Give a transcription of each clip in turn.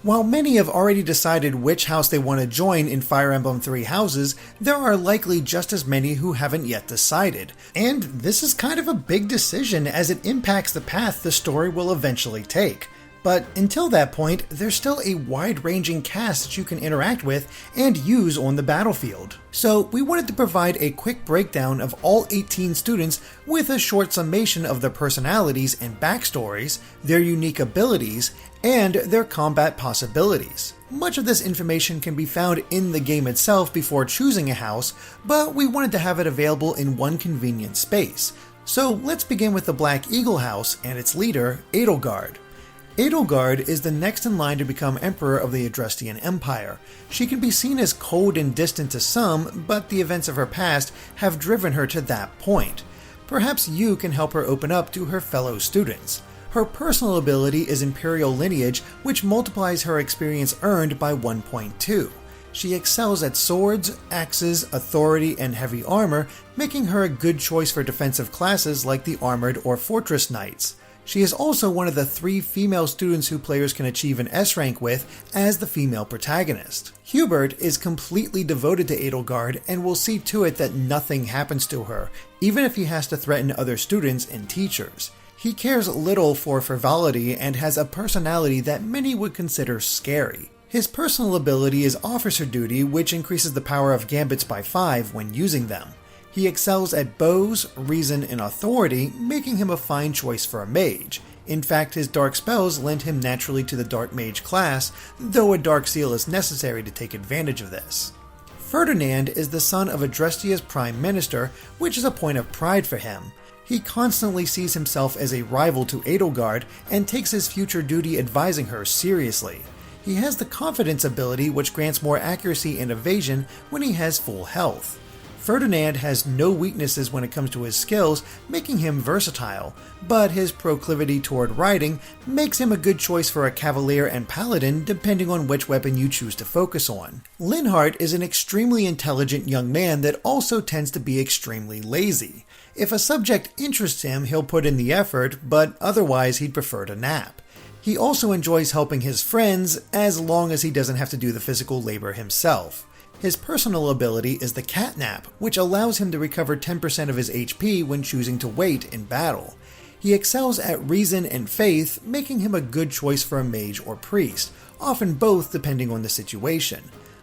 While many have already decided which house they want to join in Fire Emblem Three Houses, there are likely just as many who haven't yet decided. And this is kind of a big decision as it impacts the path the story will eventually take. But until that point, there's still a wide-ranging cast that you can interact with and use on the battlefield. So we wanted to provide a quick breakdown of all 18 students with a short summation of their personalities and backstories, their unique abilities, and their combat possibilities. Much of this information can be found in the game itself before choosing a house, but we wanted to have it available in one convenient space. So let's begin with the Black Eagle House and its leader, Adelgarde. Adelgarde is the next in line to become Emperor of the Adrestian Empire. She can be seen as cold and distant to some, but the events of her past have driven her to that point. Perhaps you can help her open up to her fellow students. Her personal ability is Imperial Lineage, which multiplies her experience earned by 1.2. She excels at swords, axes, authority, and heavy armor, making her a good choice for defensive classes like the Armored or Fortress Knights. She is also one of the 3 female students who players can achieve an S rank with as the female protagonist. Hubert is completely devoted to Adelgarde and will see to it that nothing happens to her, even if he has to threaten other students and teachers. He cares little for frivolity and has a personality that many would consider scary. His personal ability is Officer Duty, which increases the power of gambits by 5 when using them. He excels at bows, reason, and authority, making him a fine choice for a mage. In fact, his dark spells lend him naturally to the Dark Mage class, though a Dark Seal is necessary to take advantage of this. Ferdinand is the son of Adrestia's Prime Minister, which is a point of pride for him. He constantly sees himself as a rival to Adelgarde and takes his future duty advising her seriously. He has the Confidence ability, which grants more accuracy and evasion when he has full health. Ferdinand has no weaknesses when it comes to his skills, making him versatile, but his proclivity toward riding makes him a good choice for a cavalier and paladin depending on which weapon you choose to focus on. Linhart is an extremely intelligent young man that also tends to be extremely lazy. If a subject interests him, he'll put in the effort, but otherwise he'd prefer to nap. He also enjoys helping his friends, as long as he doesn't have to do the physical labor himself. His personal ability is the Catnap, which allows him to recover 10% of his HP when choosing to wait in battle. He excels at reason and faith, making him a good choice for a mage or priest, often both depending on the situation.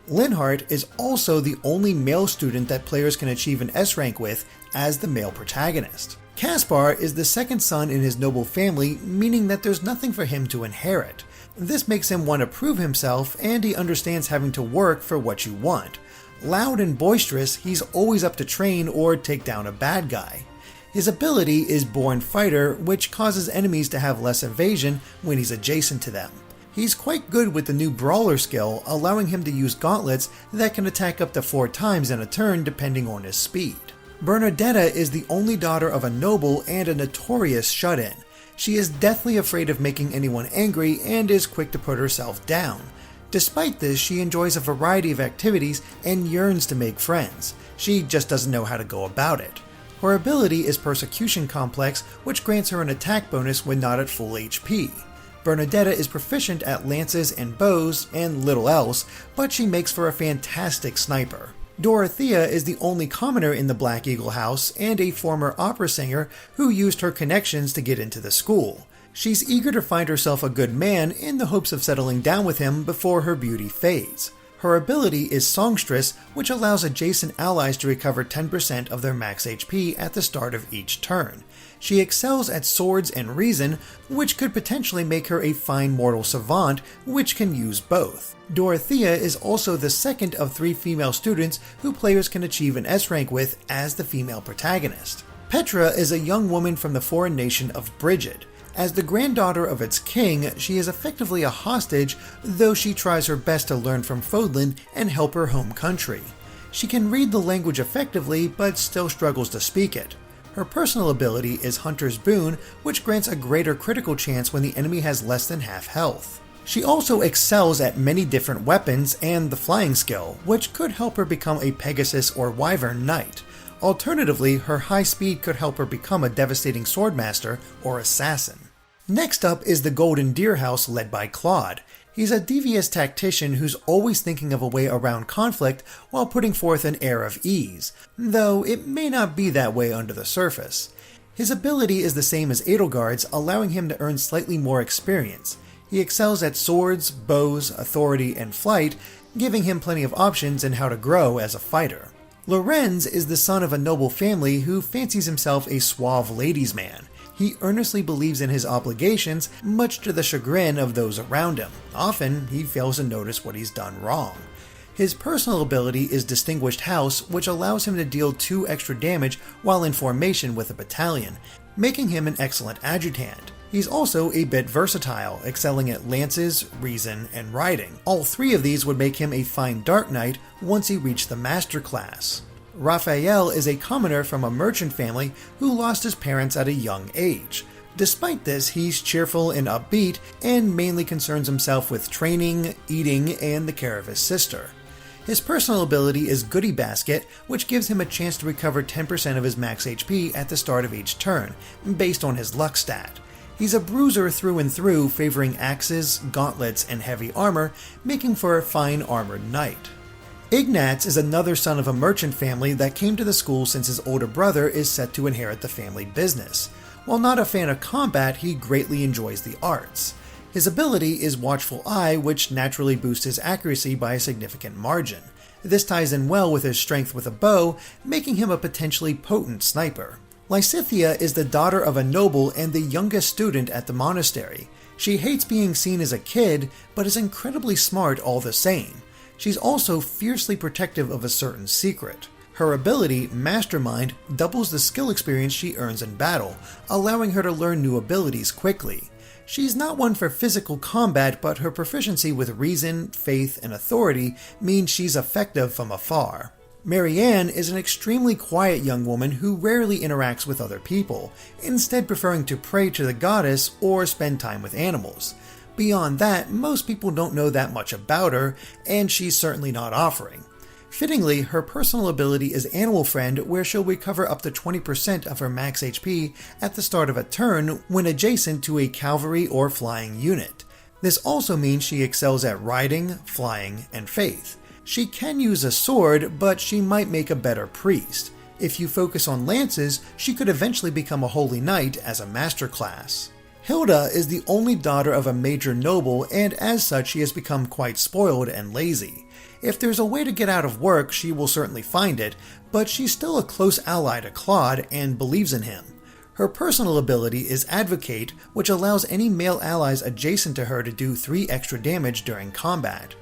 Linhart is also the only male student that players can achieve an S rank with as the male protagonist. Kaspar is the second son in his noble family, meaning that there's nothing for him to inherit. This makes him want to prove himself, and he understands having to work for what you want. Loud and boisterous, he's always up to train or take down a bad guy. His ability is Born Fighter, which causes enemies to have less evasion when he's adjacent to them. He's quite good with the new Brawler skill, allowing him to use gauntlets that can attack up to 4 times in a turn depending on his speed. Bernadette is the only daughter of a noble and a notorious shut-in. She is deathly afraid of making anyone angry and is quick to put herself down. Despite this, she enjoys a variety of activities and yearns to make friends. She just doesn't know how to go about it. Her ability is Persecution Complex, which grants her an attack bonus when not at full HP. Bernadette is proficient at lances and bows and little else, but she makes for a fantastic sniper. Dorothea is the only commoner in the Black Eagle House and a former opera singer who used her connections to get into the school. She's eager to find herself a good man in the hopes of settling down with him before her beauty fades. Her ability is Songstress, which allows adjacent allies to recover 10% of their max HP at the start of each turn. She excels at swords and reason, which could potentially make her a fine mortal savant, which can use both. Dorothea is also the second of 3 female students who players can achieve an S rank with as the female protagonist. Petra is a young woman from the foreign nation of Brigid. As the granddaughter of its king, she is effectively a hostage, though she tries her best to learn from Fodlan and help her home country. She can read the language effectively, but still struggles to speak it. Her personal ability is Hunter's Boon, which grants a greater critical chance when the enemy has less than half health. She also excels at many different weapons and the flying skill, which could help her become a Pegasus or Wyvern Knight. Alternatively, her high speed could help her become a devastating swordmaster or assassin. Next up is the Golden Deer House led by Claude. He's a devious tactician who's always thinking of a way around conflict while putting forth an air of ease, though it may not be that way under the surface. His ability is the same as Adelgarde's, allowing him to earn slightly more experience. He excels at swords, bows, authority, and flight, giving him plenty of options in how to grow as a fighter. Lorenz is the son of a noble family who fancies himself a suave ladies' man. He earnestly believes in his obligations, much to the chagrin of those around him. Often, he fails to notice what he's done wrong. His personal ability is Distinguished House, which allows him to deal 2 extra damage while in formation with a battalion, making him an excellent adjutant. He's also a bit versatile, excelling at lances, reason, and riding. All 3 of these would make him a fine Dark Knight once he reached the Master class. Raphael is a commoner from a merchant family who lost his parents at a young age. Despite this, he's cheerful and upbeat, and mainly concerns himself with training, eating, and the care of his sister. His personal ability is Goodie Basket, which gives him a chance to recover 10% of his max HP at the start of each turn, based on his luck stat. He's a bruiser through and through, favoring axes, gauntlets, and heavy armor, making for a fine armored knight. Ignatz is another son of a merchant family that came to the school since his older brother is set to inherit the family business. While not a fan of combat, he greatly enjoys the arts. His ability is Watchful Eye, which naturally boosts his accuracy by a significant margin. This ties in well with his strength with a bow, making him a potentially potent sniper. Sathya is the daughter of a noble and the youngest student at the monastery. She hates being seen as a kid, but is incredibly smart all the same. She's also fiercely protective of a certain secret. Her ability, Mastermind, doubles the skill experience she earns in battle, allowing her to learn new abilities quickly. She's not one for physical combat, but her proficiency with reason, faith, and authority means she's effective from afar. Marianne is an extremely quiet young woman who rarely interacts with other people, instead preferring to pray to the goddess or spend time with animals. Beyond that, most people don't know that much about her, and she's certainly not offering. Fittingly, her personal ability is Animal Friend, where she'll recover up to 20% of her max HP at the start of a turn when adjacent to a cavalry or flying unit. This also means she excels at riding, flying, and faith. She can use a sword, but she might make a better priest. If you focus on lances, she could eventually become a holy knight as a master class. Hilda is the only daughter of a major noble, and as such she has become quite spoiled and lazy. If there's a way to get out of work, she will certainly find it, but she's still a close ally to Claude and believes in him. Her personal ability is Advocate, which allows any male allies adjacent to her to do 3 extra damage during combat.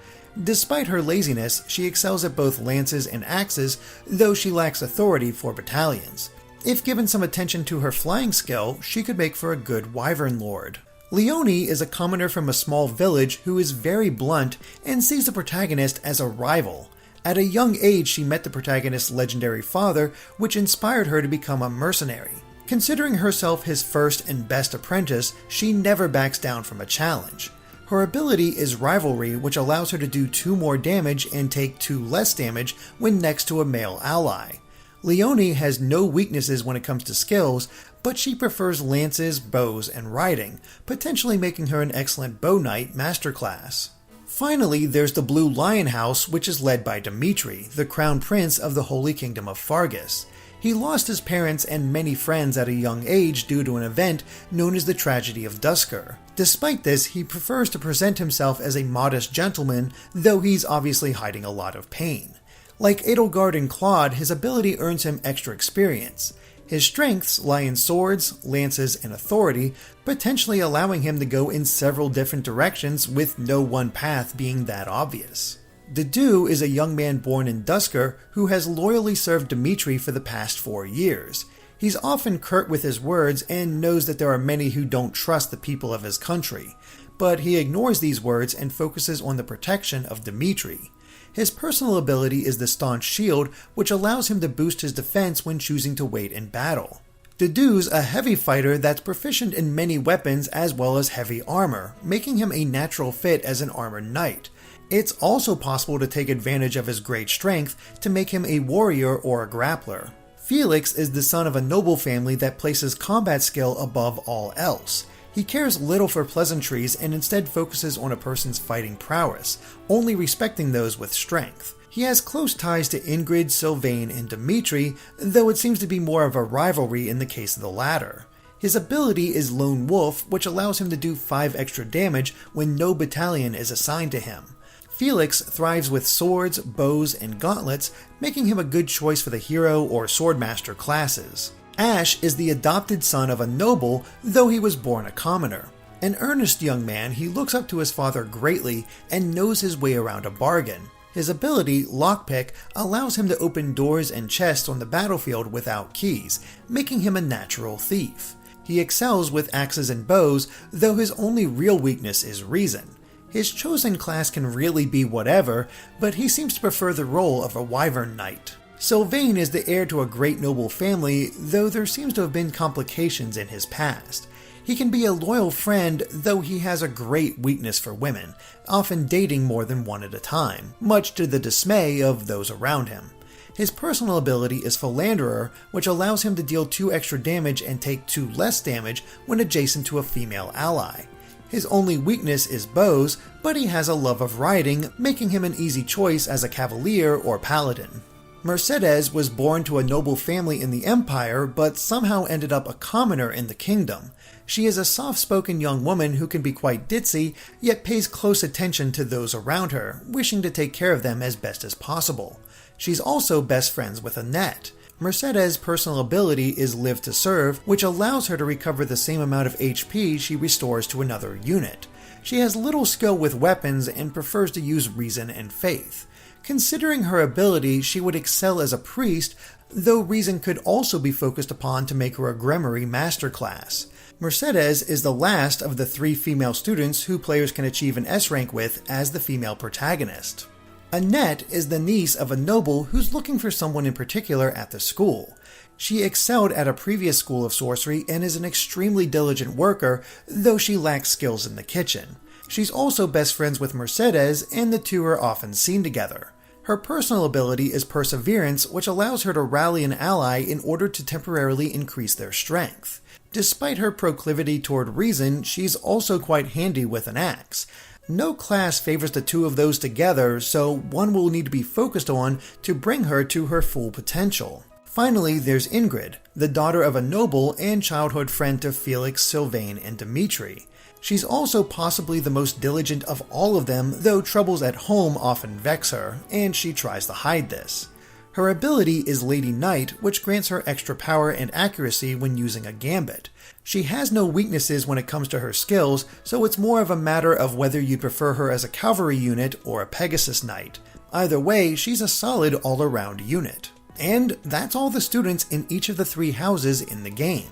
Despite her laziness, she excels at both lances and axes, though she lacks authority for battalions. If given some attention to her flying skill, she could make for a good wyvern lord. Leone is a commoner from a small village who is very blunt and sees the protagonist as a rival. At a young age, she met the protagonist's legendary father, which inspired her to become a mercenary. Considering herself his first and best apprentice, she never backs down from a challenge. Her ability is Rivalry, which allows her to do 2 more damage and take 2 less damage when next to a male ally. Leone has no weaknesses when it comes to skills, but she prefers lances, bows, and riding, potentially making her an excellent bow knight masterclass. Finally, there's the Blue Lion House, which is led by Dimitri, the crown prince of the Holy Kingdom of Fargus. He lost his parents and many friends at a young age due to an event known as the Tragedy of Dusker. Despite this, he prefers to present himself as a modest gentleman, though he's obviously hiding a lot of pain. Like Adelgarde and Claude, his ability earns him extra experience. His strengths lie in swords, lances, and authority, potentially allowing him to go in several different directions with no one path being that obvious. Dedu is a young man born in Dusker who has loyally served Dimitri for the past 4 years. He's often curt with his words and knows that there are many who don't trust the people of his country, but he ignores these words and focuses on the protection of Dimitri. His personal ability is the Staunch Shield, which allows him to boost his defense when choosing to wait in battle. Dedu's a heavy fighter that's proficient in many weapons as well as heavy armor, making him a natural fit as an armored knight. It's also possible to take advantage of his great strength to make him a warrior or a grappler. Felix is the son of a noble family that places combat skill above all else. He cares little for pleasantries and instead focuses on a person's fighting prowess, only respecting those with strength. He has close ties to Ingrid, Sylvain, and Dimitri, though it seems to be more of a rivalry in the case of the latter. His ability is Lone Wolf, which allows him to do 5 extra damage when no battalion is assigned to him. Felix thrives with swords, bows, and gauntlets, making him a good choice for the hero or swordmaster classes. Ashe is the adopted son of a noble, though he was born a commoner. An earnest young man, he looks up to his father greatly and knows his way around a bargain. His ability, Lockpick, allows him to open doors and chests on the battlefield without keys, making him a natural thief. He excels with axes and bows, though his only real weakness is reason. His chosen class can really be whatever, but he seems to prefer the role of a wyvern knight. Sylvain is the heir to a great noble family, though there seems to have been complications in his past. He can be a loyal friend, though he has a great weakness for women, often dating more than one at a time, much to the dismay of those around him. His personal ability is Philanderer, which allows him to deal 2 extra damage and take 2 less damage when adjacent to a female ally. His only weakness is bows, but he has a love of riding, making him an easy choice as a cavalier or paladin. Mercedes was born to a noble family in the Empire, but somehow ended up a commoner in the kingdom. She is a soft-spoken young woman who can be quite ditzy, yet pays close attention to those around her, wishing to take care of them as best as possible. She's also best friends with Annette. Mercedes' personal ability is Live to Serve, which allows her to recover the same amount of HP she restores to another unit. She has little skill with weapons and prefers to use reason and faith. Considering her ability, she would excel as a priest, though reason could also be focused upon to make her a Grimoire masterclass. Mercedes is the last of the 3 female students who players can achieve an S rank with as the female protagonist. Annette is the niece of a noble who's looking for someone in particular at the school. She excelled at a previous school of sorcery and is an extremely diligent worker, though she lacks skills in the kitchen. She's also best friends with Mercedes, and the two are often seen together. Her personal ability is Perseverance, which allows her to rally an ally in order to temporarily increase their strength. Despite her proclivity toward reason, she's also quite handy with an axe. No class favors the 2 of those together, so one will need to be focused on to bring her to her full potential. Finally, there's Ingrid, the daughter of a noble and childhood friend to Felix, Sylvain, and Dimitri. She's also possibly the most diligent of all of them, though troubles at home often vex her, and she tries to hide this. Her ability is Lady Knight, which grants her extra power and accuracy when using a gambit. She has no weaknesses when it comes to her skills, so it's more of a matter of whether you prefer her as a cavalry unit or a Pegasus Knight. Either way, she's a solid all-around unit. And that's all the students in each of the 3 houses in the game.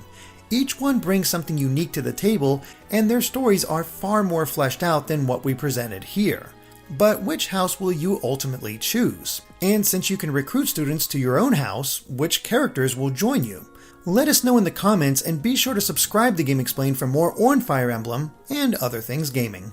Each one brings something unique to the table, and their stories are far more fleshed out than what we presented here. But which house will you ultimately choose? And since you can recruit students to your own house, which characters will join you? Let us know in the comments, and be sure to subscribe to Game Explained for more on Fire Emblem and other things gaming.